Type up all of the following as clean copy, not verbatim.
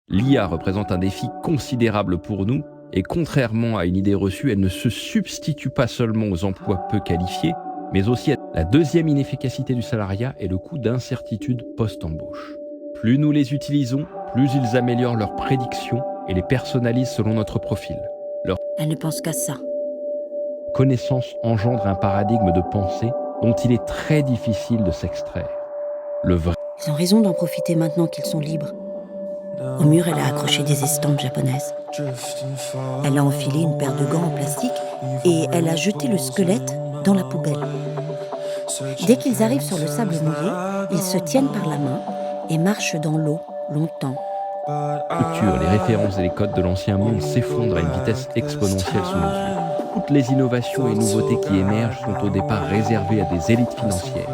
L'IA représente un défi considérable pour nous et contrairement à une idée reçue, elle ne se substitue pas seulement aux emplois peu qualifiés, mais aussi à la deuxième inefficacité du salariat et le coût d'incertitude post-embauche. Plus nous les utilisons, plus ils améliorent leurs prédictions et les personnalisent selon notre profil. Leur Elle ne pense qu'à ça. connaissance engendre un paradigme de pensée dont il est très difficile de s'extraire. Le vrai Ils ont raison d'en profiter maintenant qu'ils sont libres. Au mur, elle a accroché des estampes japonaises. Elle a enfilé une paire de gants en plastique et elle a jeté le squelette dans la poubelle. Dès qu'ils arrivent sur le sable mouillé, ils se tiennent par la main et marchent dans l'eau longtemps. structure, les références et les codes de l'ancien monde s'effondrent à une vitesse exponentielle sous nos yeux. Toutes les innovations et nouveautés qui émergent sont au départ réservées à des élites financières,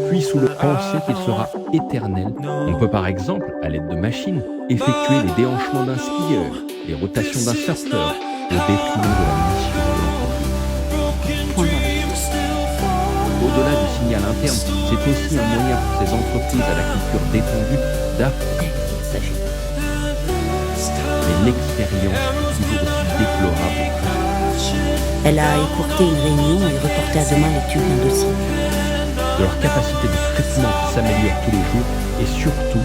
puis sous le pensée qu'il sera éternel. On peut par exemple, à l'aide de machines, effectuer les déhanchements d'un skieur, les rotations d'un surfeur, au détriment de la mission de l'entreprise. Point barre. Au-delà du signal interne, c'est aussi un moyen pour ces entreprises à la culture détendue d'affronter. D'elle qu'il s'agit. Mais l'expérience est toujours aussi déplorable. Elle a écourté une réunion et reporté à demain l'étude d'un dossier. De leur capacité de traitement qui s'améliore tous les jours et surtout,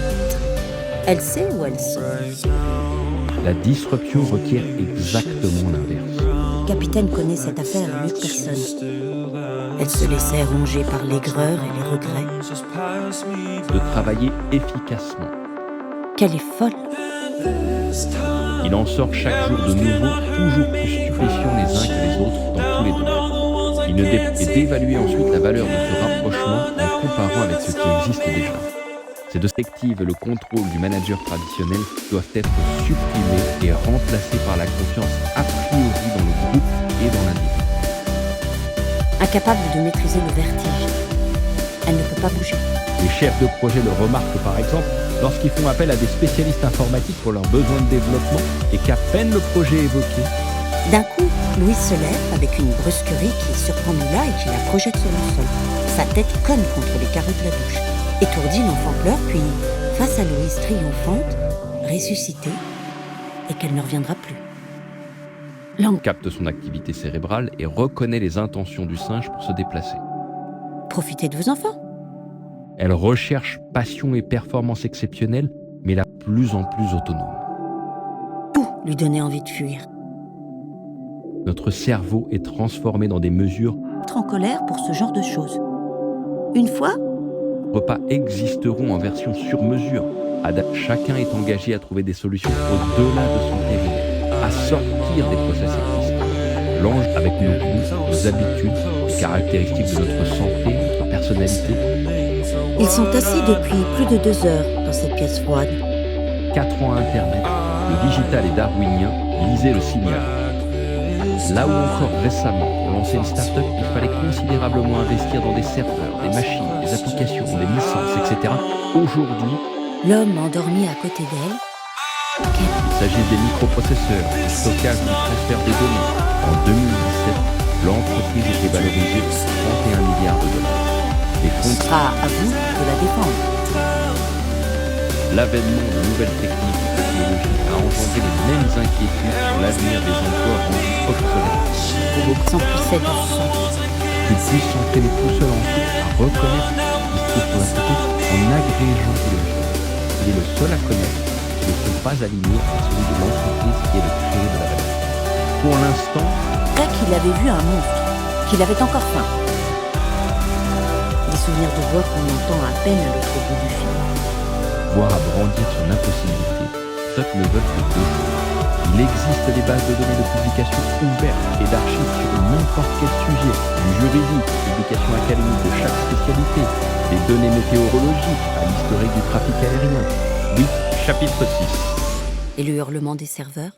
Elle sait ou elle sait. la disruption requiert exactement l'inverse. Le capitaine connaît cette affaire mieux que personne. Elle se laissait ronger par l'aigreur et les regrets. De travailler efficacement. Qu'elle est folle. Il en sort chaque jour de nouveau, toujours plus stupéfiants les uns que les autres dans tous les domaines. Et d'évaluer ensuite la valeur de ce rapprochement en comparant avec ce qui existe déjà. Ces deux perspectives et le contrôle du manager traditionnel doivent être supprimés et remplacés par la confiance a priori dans le groupe et dans l'individu. Incapable de maîtriser le vertige. Elle ne peut pas bouger. Les chefs de projet le remarquent par exemple lorsqu'ils font appel à des spécialistes informatiques pour leurs besoins de développement et qu'à peine le projet est évoqué, D'un coup, Louise se lève avec une brusquerie qui surprend Mila et qui la projette sur le sol. Sa tête conne contre les carreaux de la douche. Étourdi, l'enfant pleure, puis, face à Louise triomphante, ressuscitée, et qu'elle ne reviendra plus. Lang capte son activité cérébrale et reconnaît les intentions du singe pour se déplacer. profitez de vos enfants. Elle recherche passion et performance exceptionnelle, mais la plus en plus autonome. Tout lui donnait envie de fuir. Notre cerveau est transformé dans des mesures. Être en colère pour ce genre de choses. Une fois, Repas existeront en version sur mesure. Chacun est engagé à trouver des solutions au-delà de son périmètre, à sortir des process existants. L'enjeu avec nos goûts, nos habitudes, les caractéristiques de notre santé, notre personnalité. ils sont assis depuis plus de 2 heures dans cette pièce froide. 4 ans à Internet, le digital est darwinien, lisez le signal. Là où encore récemment, pour lancer une start-up, il fallait considérablement investir dans des serveurs, des machines, des applications, des licences, etc. Aujourd'hui, L'homme endormi à côté d'elle. Quel il s'agit des microprocesseurs, du stockage ou du transfert des données. En 2017, l'entreprise était valorisée de 31 milliards de dollars. Les fonds, sera à vous de la défendre. l'avènement de nouvelles techniques et technologies a engendré les mêmes inquiétudes sur l'avenir des emplois rendus obsolètes. S'emplissait de sang. Qu'il puisse s'entraîner tout seul ensuite à reconnaître ce qui se trouve sur la photo en agrégeant tous les choses. Il est le seul à connaître qui ne sont pas alignés à celui de l'entreprise qui est de créer de la valeur. Pour l'instant, Vrai qu'il avait vu un monstre, qu'il avait encore faim. Des souvenirs de voix qu'on entend à peine à l'autre bout du fil. voire à brandir son impossibilité, ceux ne veulent que deux choses. Il existe des bases de données de publication ouvertes et d'archives sur n'importe quel sujet, du juridique, publications académiques de chaque spécialité, des données météorologiques, à l'historique du trafic aérien. Oui, chapitre 6. Et le hurlement des serveurs.